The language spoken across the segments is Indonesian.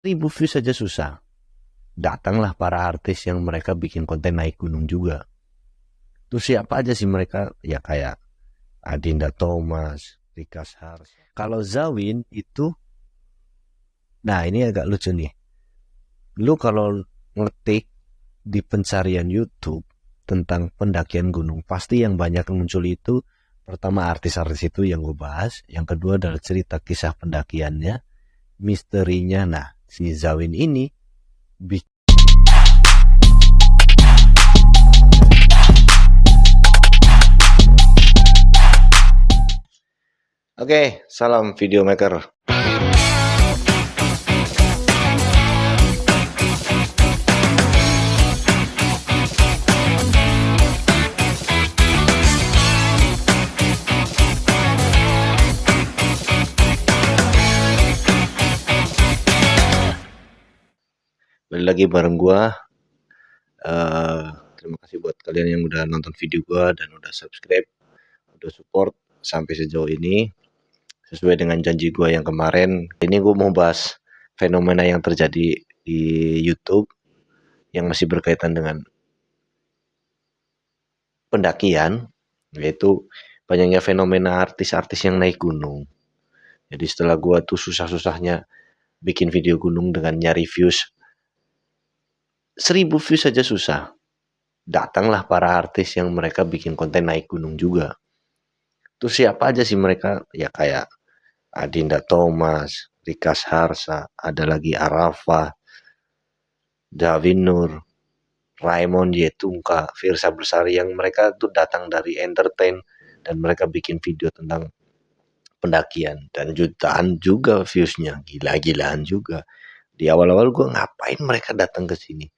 1000 views saja susah. Datanglah para artis yang mereka bikin konten naik gunung juga. Terus siapa aja sih mereka? Ya kayak Adinda Thomas, Rika Sars. Kalau Zawin itu, nah ini agak lucu nih. Lu kalau ngetik di pencarian YouTube tentang pendakian gunung, pasti yang banyak muncul itu pertama artis-artis itu yang gue bahas, yang kedua adalah cerita kisah pendakiannya, misterinya. Nah, si Zawin ini Oke, salam video maker. Balik lagi bareng gua. Terima kasih buat kalian yang udah nonton video gua dan udah subscribe, udah support sampai sejauh ini. Sesuai dengan janji gua yang kemarin, ini gua mau bahas fenomena yang terjadi di YouTube yang masih berkaitan dengan pendakian, yaitu banyaknya fenomena artis-artis yang naik gunung. Jadi setelah gua tuh susah-susahnya bikin video gunung dengan nyari views 1000 views saja susah. Datanglah para artis yang mereka bikin konten naik gunung juga. Terus siapa aja sih mereka? Ya kayak Adinda Thomas, Rika Harsa, ada lagi Arafah, Davin Nur, Raymond Yetunka, Firsa Bersari, yang mereka tuh datang dari entertain dan mereka bikin video tentang pendakian dan jutaan juga viewsnya, gila-gilaan juga. Di awal-awal gue ngapain mereka datang ke sini?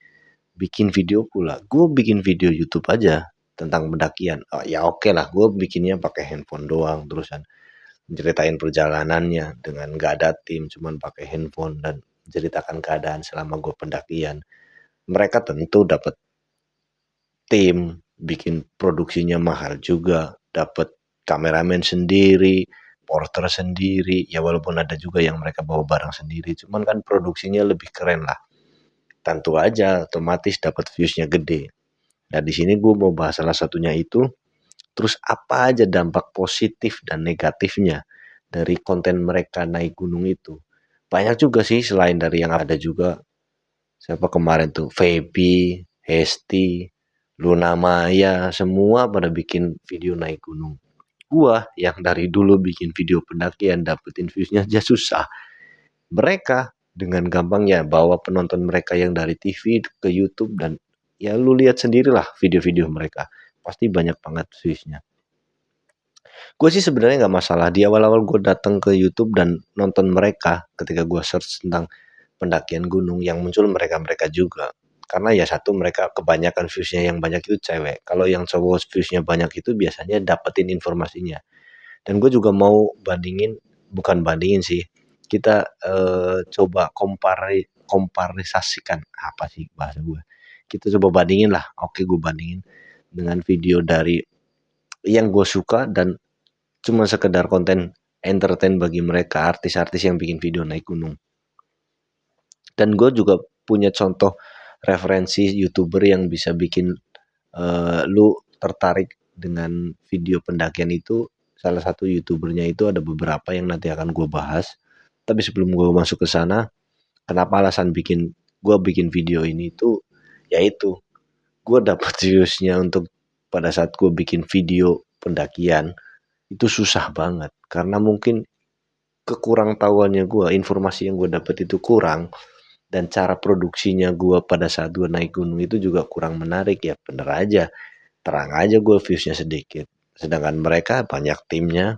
Bikin video pula. Gue bikin video YouTube aja tentang pendakian. Oh, ya oke lah, gue bikinnya pakai handphone doang, terusan ceritain perjalanannya dengan gak ada tim, cuman pakai handphone dan ceritakan keadaan selama gue pendakian. Mereka tentu dapat tim, bikin produksinya mahal juga, dapat kameramen sendiri, porter sendiri, ya walaupun ada juga yang mereka bawa barang sendiri, cuman kan produksinya lebih keren lah. Tentu aja otomatis dapat viewsnya gede. Nah di sini gue mau bahas salah satunya itu. Terus apa aja dampak positif dan negatifnya dari konten mereka naik gunung itu? Banyak juga sih selain dari yang ada juga. Siapa kemarin tuh? Feby, Hesti, Luna Maya, semua pada bikin video naik gunung. Gua yang dari dulu bikin video pendakian dapetin viewsnya aja susah. Mereka dengan gampangnya bawa penonton mereka yang dari TV ke YouTube dan ya lu lihat sendirilah video-video mereka. Pasti banyak banget viewsnya. Gue sih sebenarnya nggak masalah. Di awal-awal gue datang ke YouTube dan nonton mereka ketika gue search tentang pendakian gunung yang muncul mereka-mereka juga. Karena ya satu mereka kebanyakan viewsnya yang banyak itu cewek. Kalau yang cowok viewsnya banyak itu biasanya dapetin informasinya. Dan gue juga mau bandingin, bukan bandingin sih. Kita coba komparisasikan apa sih bahasa gue. Kita coba bandingin lah. Oke, gue bandingin dengan video dari yang gue suka dan cuma sekedar konten entertain bagi mereka, artis-artis yang bikin video naik gunung. Dan gue juga punya contoh referensi YouTuber yang bisa bikin lu tertarik dengan video pendakian itu. Salah satu YouTubernya itu ada beberapa yang nanti akan gue bahas. Tapi sebelum gue masuk ke sana, kenapa alasan gue bikin video ini itu, yaitu gue dapat viewsnya untuk pada saat gue bikin video pendakian itu susah banget karena mungkin kekurang tahuannya gue, informasi yang gue dapet itu kurang, dan cara produksinya gue pada saat gue naik gunung itu juga kurang menarik. Ya bener aja, terang aja gue viewsnya sedikit, sedangkan mereka banyak timnya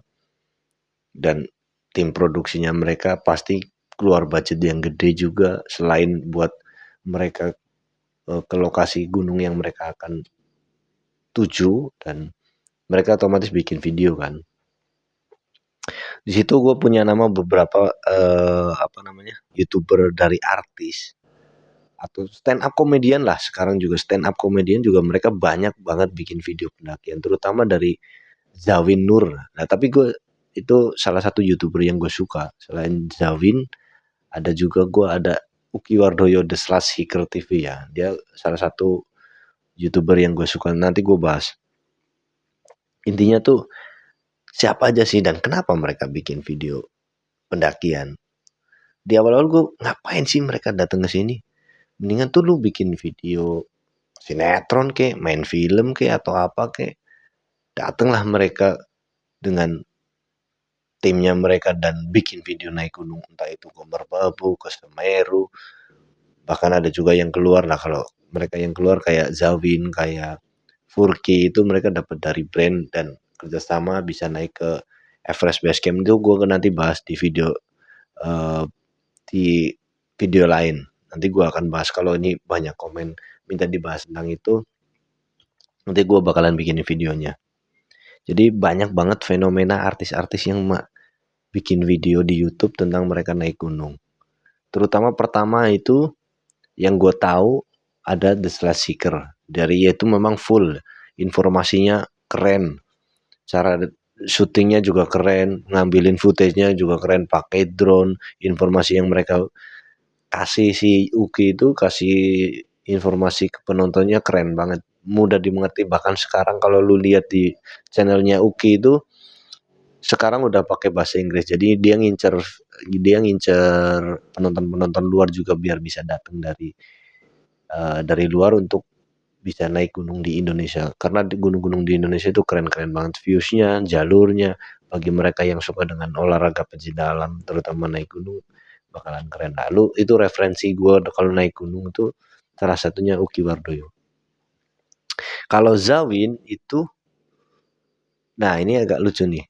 dan tim produksinya mereka pasti keluar budget yang gede juga selain buat mereka ke lokasi gunung yang mereka akan tuju, dan mereka otomatis bikin video kan. Di situ gue punya nama beberapa YouTuber dari artis atau stand up comedian lah. Sekarang juga stand up comedian juga mereka banyak banget bikin video pendakian, terutama dari Zawin Nur. Nah, tapi gue itu salah satu YouTuber yang gue suka. Selain Zawin, ada juga gue ada Uki Wardoyo The Slash Hiker TV ya. Dia salah satu YouTuber yang gue suka. Nanti gue bahas. Intinya tuh siapa aja sih dan kenapa mereka bikin video pendakian. Di awal-awal gue ngapain sih mereka datang ke sini? Mendingan tuh lu bikin video sinetron kek, main film kek atau apa kek. Datanglah mereka dengan timnya mereka dan bikin video naik gunung, entah itu ke Merbabu, ke Semeru, bahkan ada juga yang keluar lah. Kalau mereka yang keluar kayak Zawin, kayak Furki, itu mereka dapat dari brand dan kerjasama bisa naik ke Everest Base Camp. Itu gue nanti bahas di video uh, di video lain. Nanti gue akan bahas kalau ini banyak komen minta dibahas tentang itu. Nanti gue bakalan bikin videonya. Jadi banyak banget fenomena artis-artis yang bikin video di YouTube tentang mereka naik gunung. Terutama pertama itu yang gue tahu ada The Slash Seeker. Dari itu memang full informasinya keren. Cara syutingnya juga keren, ngambilin footage-nya juga keren, pakai drone. Informasi yang mereka kasih si Uki itu kasih informasi ke penontonnya keren banget, mudah dimengerti. Bahkan sekarang kalau lu lihat di channelnya Uki itu sekarang udah pakai bahasa Inggris. Jadi dia ngincer penonton-penonton luar juga biar bisa datang dari luar untuk bisa naik gunung di Indonesia. Karena di gunung-gunung di Indonesia itu keren-keren banget views-nya, jalurnya. Bagi mereka yang suka dengan olahraga pecinta terutama naik gunung, bakalan keren. Lalu itu referensi gue kalau naik gunung itu salah satunya Uki Wardoyo. Kalau Zawin itu, nah ini agak lucu nih.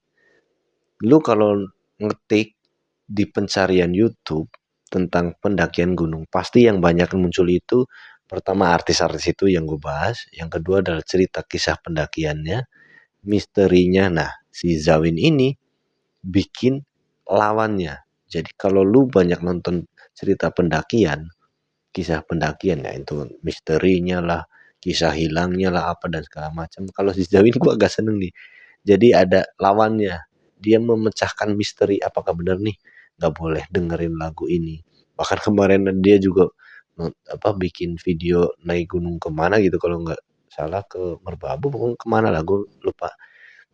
Lu kalau ngetik di pencarian YouTube tentang pendakian gunung, pasti yang banyak muncul itu pertama artis-artis itu yang gue bahas, yang kedua adalah cerita kisah pendakiannya, misterinya. Nah, si Zawin ini bikin lawannya. Jadi kalau lu banyak nonton cerita pendakian, kisah pendakian ya itu misterinya lah, kisah hilangnya lah apa dan segala macam. Kalau si Zawin gua agak seneng nih. Jadi ada lawannya. Dia memecahkan misteri apakah benar nih nggak boleh dengerin lagu ini. Bahkan kemarin dia juga bikin video naik gunung kemana gitu kalau nggak salah ke Merbabu pokoknya kemana lah gue lupa.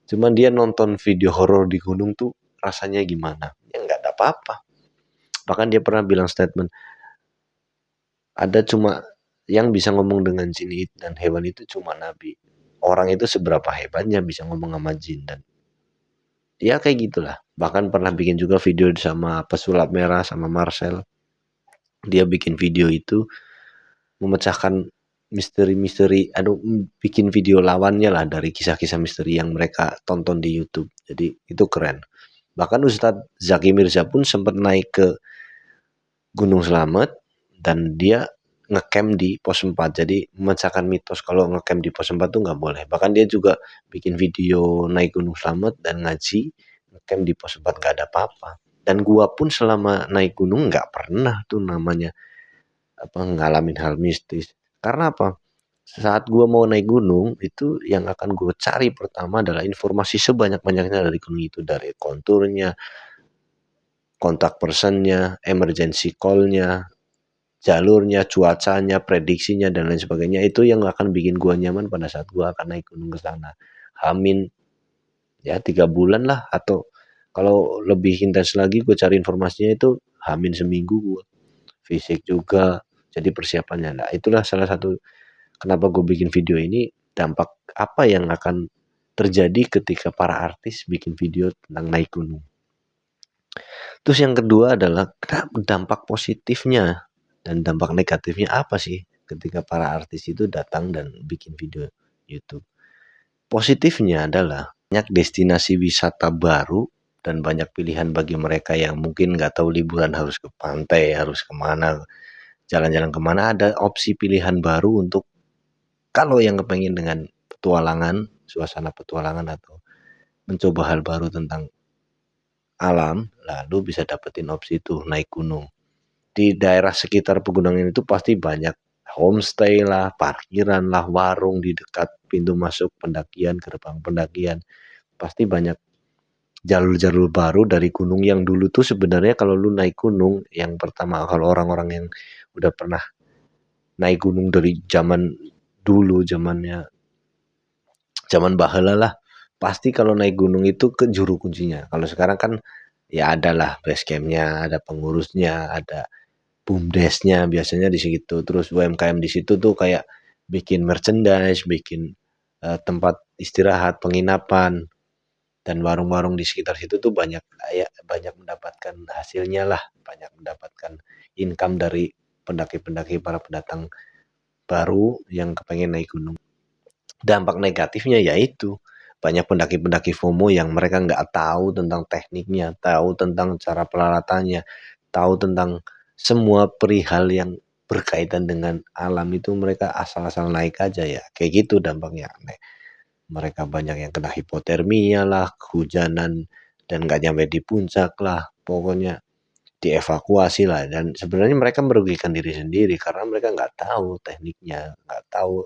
Cuman dia nonton video horor di gunung tuh rasanya gimana? Ya nggak ada apa-apa. Bahkan dia pernah bilang statement, ada cuma yang bisa ngomong dengan jin dan hewan itu cuma nabi. Orang itu seberapa hebatnya bisa ngomong sama jin dan ya kayak gitulah. Bahkan pernah bikin juga video sama pesulap merah sama Marcel. Dia bikin video itu memecahkan misteri-misteri, aduh bikin video lawannya lah dari kisah-kisah misteri yang mereka tonton di YouTube. Jadi itu keren. Bahkan Ustadz Zaki Mirza pun sempat naik ke Gunung Slamet dan dia ngecamp di pos 4. Jadi memecahkan mitos kalau ngecamp di pos 4 tuh nggak boleh. Bahkan dia juga bikin video naik Gunung Slamet dan ngaji ngecamp di pos 4 nggak ada apa-apa. Dan gua pun selama naik gunung nggak pernah tuh namanya ngalamin hal mistis. Karena apa? Saat gua mau naik gunung itu yang akan gue cari pertama adalah informasi sebanyak-banyaknya dari gunung itu, dari konturnya, kontak personnya, emergency call-nya, jalurnya, cuacanya, prediksinya dan lain sebagainya. Itu yang akan bikin gua nyaman pada saat gua akan naik gunung ke sana. Hamin ya 3 bulan lah, atau kalau lebih intens lagi gue cari informasinya itu hamin seminggu gua. Fisik juga. Jadi persiapannya. Nah, itulah salah satu kenapa gue bikin video ini, dampak apa yang akan terjadi ketika para artis bikin video tentang naik gunung. Terus yang kedua adalah dampak positifnya dan dampak negatifnya apa sih ketika para artis itu datang dan bikin video YouTube. Positifnya adalah banyak destinasi wisata baru dan banyak pilihan bagi mereka yang mungkin nggak tahu liburan harus ke pantai, harus kemana, jalan-jalan kemana, ada opsi pilihan baru untuk kalau yang kepengen dengan petualangan, suasana petualangan atau mencoba hal baru tentang alam, lalu bisa dapetin opsi itu naik gunung. Di daerah sekitar pegunungan itu pasti banyak homestay lah, parkiran lah, warung di dekat pintu masuk pendakian, gerbang pendakian. Pasti banyak jalur-jalur baru dari gunung yang dulu tuh sebenarnya kalau lu naik gunung yang pertama, kalau orang-orang yang udah pernah naik gunung dari zaman dulu, zaman baheula lah, pasti kalau naik gunung itu ke juru kuncinya. Kalau sekarang kan ya adalah base campnya, ada pengurusnya, ada BUMDesnya biasanya di situ. Terus UMKM di situ tuh kayak bikin merchandise, bikin tempat istirahat, penginapan, dan warung-warung di sekitar situ tuh banyak ya, banyak mendapatkan hasilnya lah, banyak mendapatkan income dari pendaki-pendaki para pendatang baru yang kepengen naik gunung. Dampak negatifnya yaitu banyak pendaki-pendaki FOMO yang mereka nggak tahu tentang tekniknya, tahu tentang cara peralatannya, tahu tentang semua perihal yang berkaitan dengan alam itu mereka asal-asal naik aja ya. Kayak gitu dampaknya. Mereka banyak yang kena hipotermia lah, kehujanan, dan nggak nyampe di puncak lah. Pokoknya dievakuasi lah. Dan sebenarnya mereka merugikan diri sendiri karena mereka nggak tahu tekniknya, nggak tahu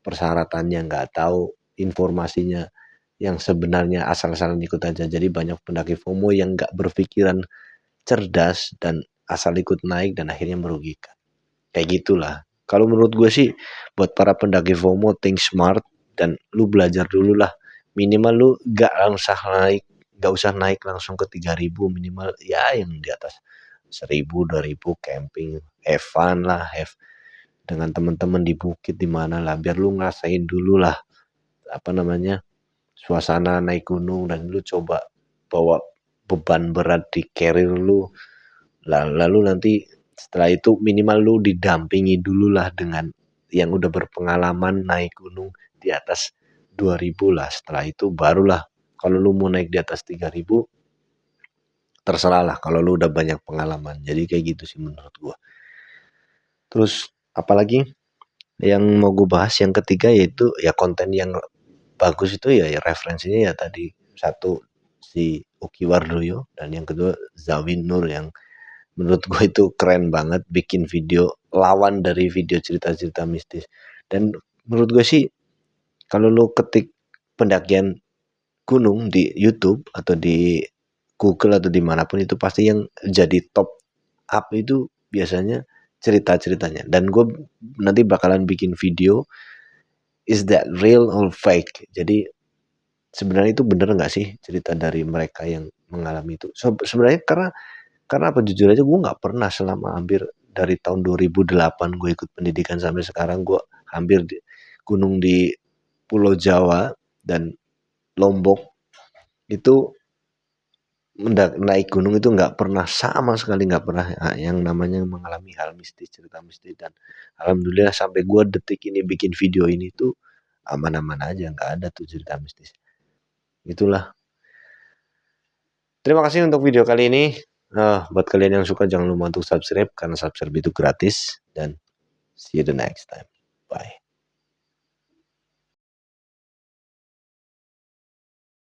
persyaratannya, nggak tahu informasinya, yang sebenarnya asal-asalan ikut aja. Jadi banyak pendaki FOMO yang nggak berpikiran cerdas dan asal ikut naik dan akhirnya merugikan. Kayak gitulah. Kalau menurut gue sih buat para pendaki FOMO think smart dan lu belajar dulu lah. Minimal lu gak usah naik langsung ke 3.000, minimal ya yang di atas 1.000, 2.000 camping, have fun lah, have dengan teman-teman di bukit di mana lah, biar lu ngerasain dulu lah apa namanya suasana naik gunung, dan lu coba bawa beban berat di carrier lu. Lalu nanti setelah itu minimal lu didampingi dulu lah dengan yang udah berpengalaman naik gunung di atas 2.000 lah. Setelah itu barulah kalau lu mau naik di atas 3.000 terserah lah kalau lu udah banyak pengalaman. Jadi kayak gitu sih menurut gua. Terus apalagi yang mau gue bahas yang ketiga yaitu ya konten yang bagus itu ya, referensinya ya tadi satu si Uki Wardoyo dan yang kedua Zawin Nur yang menurut gue itu keren banget bikin video lawan dari video cerita-cerita mistis. Dan menurut gue sih kalau lu ketik pendakian gunung di YouTube atau di Google atau dimanapun itu pasti yang jadi top up itu biasanya cerita-ceritanya. Dan gue nanti bakalan bikin video is that real or fake. Jadi sebenarnya itu bener nggak sih cerita dari mereka yang mengalami itu? Sebenarnya karena apa, jujur aja gue nggak pernah selama hampir dari tahun 2008 gue ikut pendidikan sampai sekarang, gue hampir di gunung di Pulau Jawa dan Lombok itu naik gunung itu nggak pernah, sama sekali nggak pernah yang namanya mengalami hal mistis, cerita mistis. Dan alhamdulillah sampai gue detik ini bikin video ini tuh aman-aman aja, nggak ada tuh cerita mistis. Itulah. Terima kasih untuk video kali ini. Buat kalian yang suka jangan lupa untuk subscribe karena subscribe itu gratis, dan see you the next time. Bye.